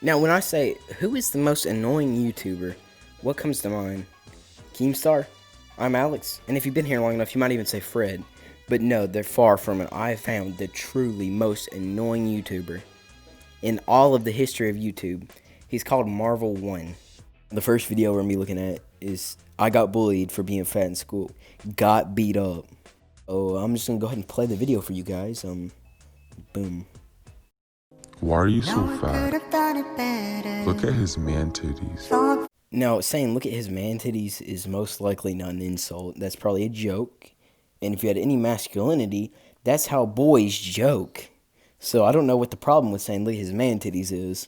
Now, when I say, who is the most annoying YouTuber, what comes to mind? Keemstar? I'm Alex, and if you've been here long enough, you might even say Fred. But no, they're far from it. I have found the truly most annoying YouTuber in all of the history of YouTube. He's called Marvel1. The first video we're going to be looking at is, I got bullied for being fat in school. Got beat up. Oh, I'm just going to go ahead and play the video for you guys. Boom. Why are you so fat? Look at his man titties. Now, saying look at his man titties is most likely not an insult. That's probably a joke. And if you had any masculinity, that's how boys joke. So I don't know what the problem with saying look at his man titties is.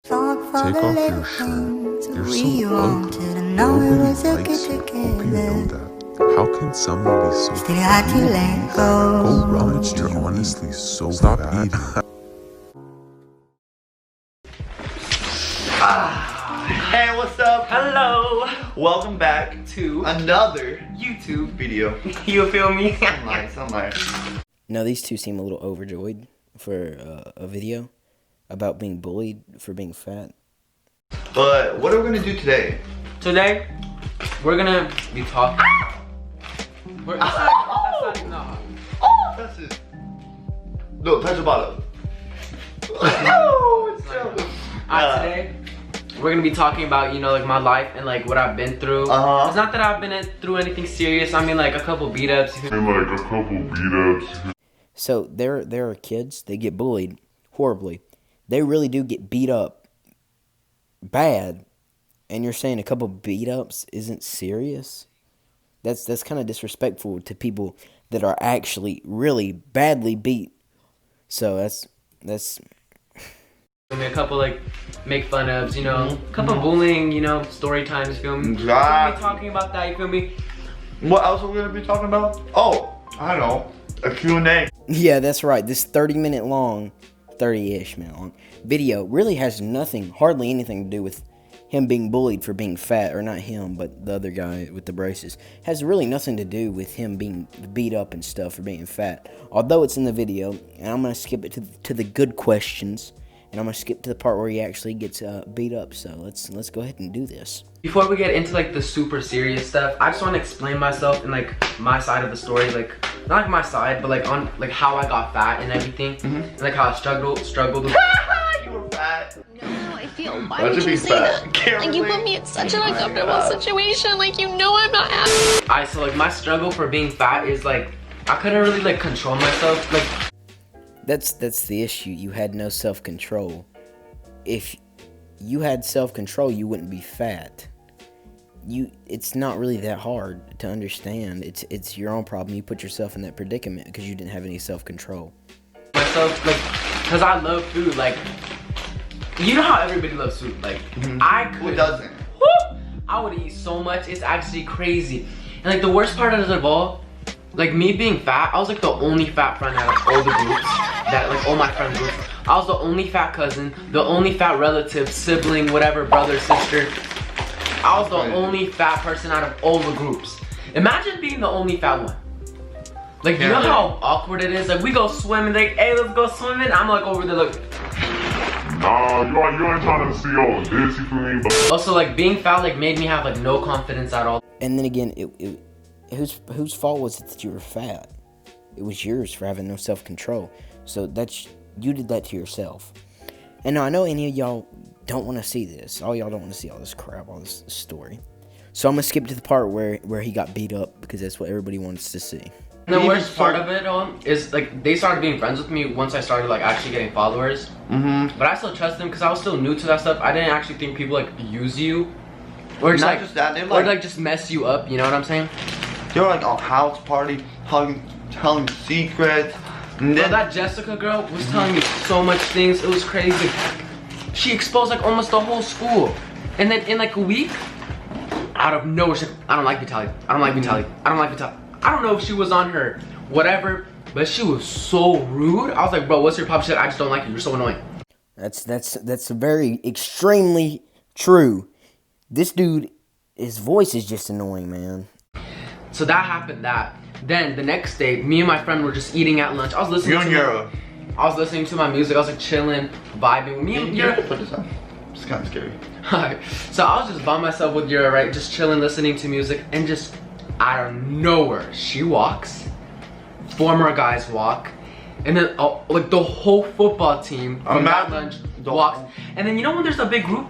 Take off your shirt. You're so ugly. Nobody likes you. Hope you know that. How can someone be so fat? Go run. You're honestly so Stop eating. Hey, what's up? Hello! Welcome back To another YouTube video. You feel me? I'm nice. Now, these two seem a little overjoyed for a video about being bullied for being fat. But what are we gonna do today? Today, we're gonna be talking. That's it. No, touch the bottom. Oh, it's so. Today, we're gonna be talking about, you know, like my life and like what I've been through. It's not that I've been through anything serious. I mean, like a couple beat ups. So there are kids, they get bullied horribly. They really do get beat up bad, and you're saying a couple beat ups isn't serious? That's kind of disrespectful to people that are actually really badly beat. So that's A couple like make fun ofs, you know, a couple bullying, you know, story times, you feel me? Exactly. We're gonna be talking about that, you feel me? What else are we gonna be talking about? Oh, I don't know. A Q&A. Yeah, that's right. This 30-minute long, 30-ish minute long video really has hardly anything to do with him being bullied for being fat, or not him, but the other guy with the braces. Has really nothing to do with him being beat up and stuff for being fat. Although it's in the video, and I'm gonna skip it to the good questions, and I'm gonna skip to the part where he actually gets beat up. So let's go ahead and do this. Before we get into like the super serious stuff, I just want to explain myself and like my side of the story, like not like my side, but like on like how I got fat and everything, and like how I struggled. You were fat. No, I feel. Why would you say that? Like you put me in such an uncomfortable situation. Like you know I'm not happy. So like my struggle for being fat is like I couldn't really like control myself. Like That's the issue. You had no self-control. If you had self-control, you wouldn't be fat. It's not really that hard to understand. It's your own problem. You put yourself in that predicament because you didn't have any self-control. Myself, like, cause I love food. Like, you know how everybody loves food. Like, Who doesn't? I would eat so much. It's actually crazy. And like the worst part of it all, like me being fat, I was like the only fat friend out of all the groups. That like all my friend groups. I was the only fat cousin, the only fat relative, sibling, whatever, brother, sister. I was the only fat person out of all the groups. Imagine being the only fat one. Like, you know how awkward it is? Like, we go swimming, like, hey, let's go swimming. I'm like over there, like. Nah, you ain't trying to see all this, you feel me? Also, like, being fat, like, made me have, like, no confidence at all. And then again, whose fault was it that you were fat? It was yours for having no self-control. So you did that to yourself. And now I know any of y'all don't want to see this. All y'all don't want to see all this crap, all this story. So I'm gonna skip to the part where he got beat up because that's what everybody wants to see. And the worst part of it all is like they started being friends with me once I started like actually getting followers. But I still trust them because I was still new to that stuff. I didn't actually think people like use you, or just, Not like, just that, they or like just mess you up. You know what I'm saying? They were like on house party, telling secrets. And Bro, then that Jessica girl was telling me so much things. It was crazy. She exposed like almost the whole school, and then in like a week, out of nowhere, she said, I don't like Vitaly. I don't like Vitaly. I don't like Vitaly. I don't know if she was on her whatever, but she was so rude. I was like, bro, what's your problem? She said, I just don't like you. You're so annoying. That's very extremely true. This dude, his voice is just annoying, man. So that happened. Then the next day, me and my friend were just eating at lunch. I was listening to my music. I was like chilling, vibing. Me and kind of scary. Alright, so I was just by myself with Yura, right? Just chilling, listening to music, and just out of nowhere, she walks. 4 more guys walk. And then, like, the whole football team from that lunch walks. And then, you know when there's a big group?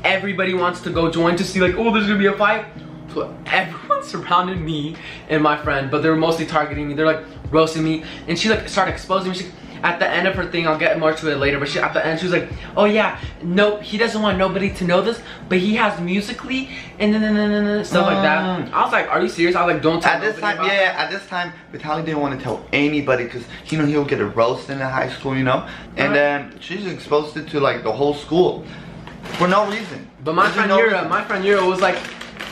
Everybody wants to go join to see, like, oh, there's gonna be a fight. So everyone surrounded me and my friend, but they were mostly targeting me. They're, like, roasting me. And she, like, started exposing me. At the end of her thing, I'll get more to it later, but at the end, she was like, oh yeah, no, he doesn't want nobody to know this, but he has Musically, and then stuff like that. I was like, are you serious? I was like, don't tell At this time, yeah, at this time, Vitaly didn't want to tell anybody because, you know, he'll get a roast in the high school, you know? And then she's exposed it to, like, the whole school for no reason. But my friend Yura was like,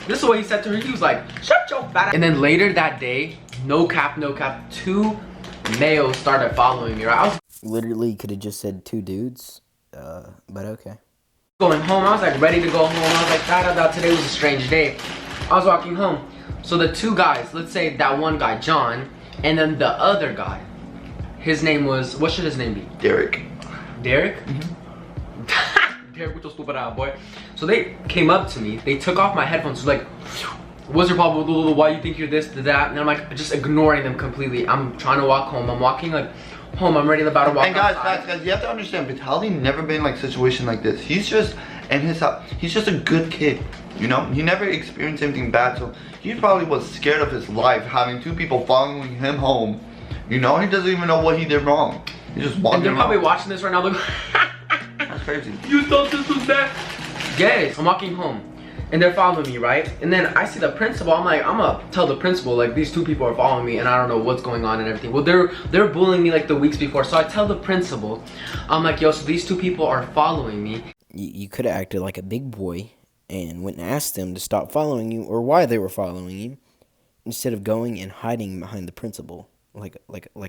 this is what he said to her. He was like, shut your fat ass. And then later that day, no cap, 2 males started following me, right? I was Literally could have just said 2 dudes, but okay. going home. I was like ready to go home. I was like, today was a strange day. I was walking home. So the 2 guys, let's say that one guy, John, and then the other guy, his name was, what should his name be? Derek. Derek? Derek, with your stupid ass, boy. So they came up to me. They took off my headphones. Like, what's your problem? Why you think you're this, that? And I'm like, just ignoring them completely. I'm trying to walk home. I'm walking like home. I'm ready about to walk. And guys, you have to understand, Vitaly never been in like a situation like this. He's just in his house. He's just a good kid. You know, he never experienced anything bad, so he probably was scared of his life having 2 people following him home. You know, he doesn't even know what he did wrong. He's just walking. And they're probably watching this right now. Like, that's crazy. You thought this was that? Yes, I'm walking home. And they're following me, right? And then I see the principal. I'm like, I'm gonna tell the principal, like, these 2 people are following me and I don't know what's going on and everything. Well, they're bullying me like the weeks before. So I tell the principal, I'm like, yo, so these 2 people are following me. You could have acted like a big boy and went and asked them to stop following you or why they were following you, instead of going and hiding behind the principal like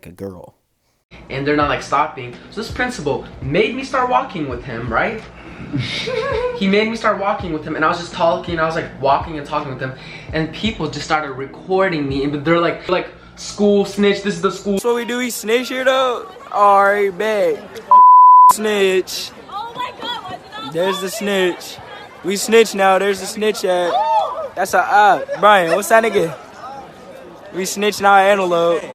a girl. And they're not like stopping. So this principal made me start walking with him, right? He made me start walking with him, and I was just talking. I was like walking and talking with him, and people just started recording me. And they're like school snitch. This is the school. That's what we do. We snitch here though. Alright, bet. Snitch. Oh my god, why is it not? There's the snitch. We snitch now. There's the snitch at. That's a Brian. What's that nigga? We snitch now at Antelope.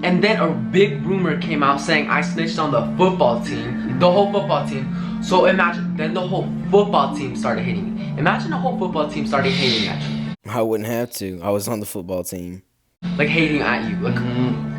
And then a big rumor came out saying I snitched on the football team, the whole football team. So imagine, then the whole football team started hating me. Imagine the whole football team started hating at you. I wouldn't have to. I was on the football team. Like hating at you, like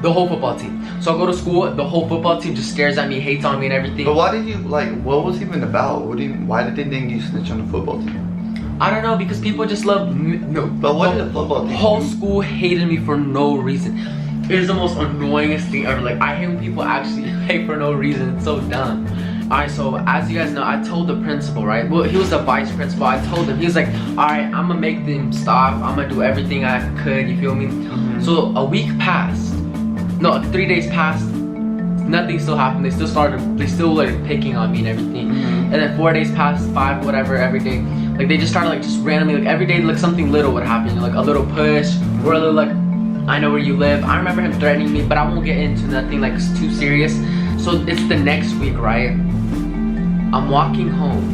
the whole football team. So I go to school, the whole football team just stares at me, hates on me and everything. But why did you, like, what was it even about? Why did they think you snitch on the football team? I don't know, because people just love me. No. But what did the football team do? Whole school hated me for no reason. It is the most annoyingest thing ever. Like, I hate when people actually hate for no reason. It's so dumb. Alright, so as you guys know, I told the principal, right? Well, he was the vice principal. I told him, he was like, alright, I'm gonna make them stop. I'm gonna do everything I could, you feel me? So a week passed. No, 3 days passed. Nothing still happened. They still like picking on me and everything. And then 4 days passed, 5, whatever, every day. Like, they just started like just randomly, like every day, like something little would happen. Like a little push, or a little like, I know where you live. I remember him threatening me, but I won't get into nothing like too serious. So it's the next week, right? I'm walking home.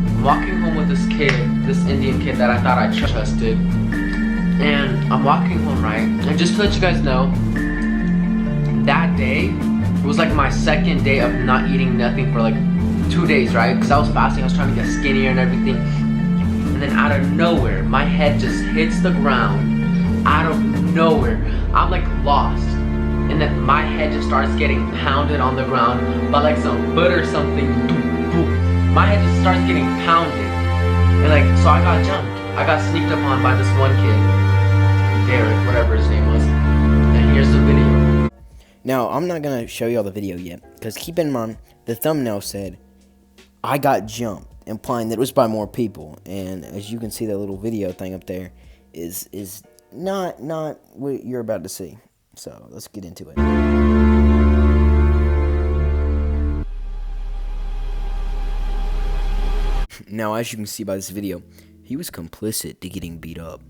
I'm walking home with this kid, this Indian kid that I thought I trusted. And I'm walking home, right? And just to let you guys know, that day was like my 2nd day of not eating nothing for like 2 days, right? Because I was fasting, I was trying to get skinnier and everything. And then out of nowhere, my head just hits the ground. Out of nowhere, I'm like lost, and then my head just starts getting pounded on the ground by like some foot or something. My head just starts getting pounded, and like, so I got jumped. I got sneaked up on by this one kid, Derek, whatever his name was. And here's the video. Now, I'm not gonna show y'all the video yet, because keep in mind, the thumbnail said, I got jumped, implying that it was by more people. And as you can see, that little video thing up there is not what you're about to see. So let's get into it. Now, as you can see by this video, he was complicit to getting beat up.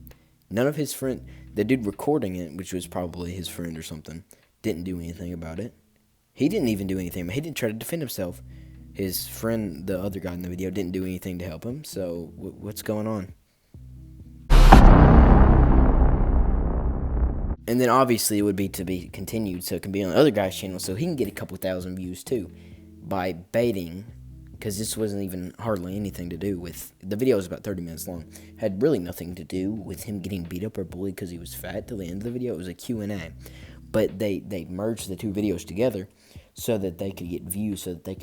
None of his friend, the dude recording it, which was probably his friend or something, didn't do anything about it. He didn't even do anything. He didn't try to defend himself. his friend, the other guy in the video, didn't do anything to help him. So what's going on? And then obviously it would be to be continued, so it can be on the other guy's channel, so he can get a couple thousand views too by baiting, because this wasn't even hardly anything to do with, the video was about 30 minutes long, had really nothing to do with him getting beat up or bullied because he was fat till the end of the video. It was a Q&A, but they merged the two videos together so that they could get views, so that they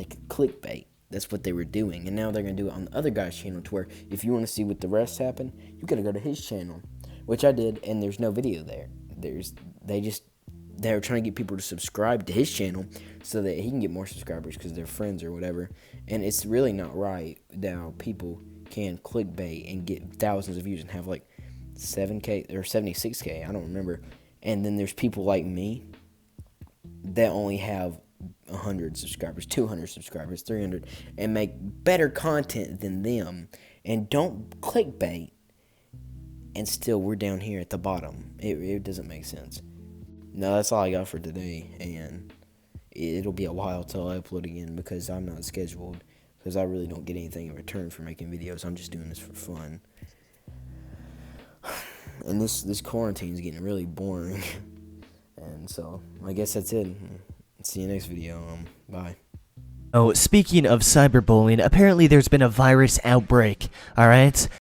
could clickbait. That's what they were doing, and now they're going to do it on the other guy's channel, to where if you want to see what the rest happened, you got to go to his channel. Which I did, and there's no video there. They're trying to get people to subscribe to his channel so that he can get more subscribers because they're friends or whatever. And it's really not right now. People can clickbait and get thousands of views and have like 7K or 76K, I don't remember. And then there's people like me that only have 100 subscribers, 200 subscribers, 300, and make better content than them. And don't clickbait. And still, we're down here at the bottom. It doesn't make sense. No, that's all I got for today. And it'll be a while till I upload again because I'm not scheduled. Because I really don't get anything in return for making videos. I'm just doing this for fun. And this quarantine is getting really boring. And so, I guess that's it. See you next video. Bye. Oh, speaking of cyberbullying, apparently there's been a virus outbreak, alright?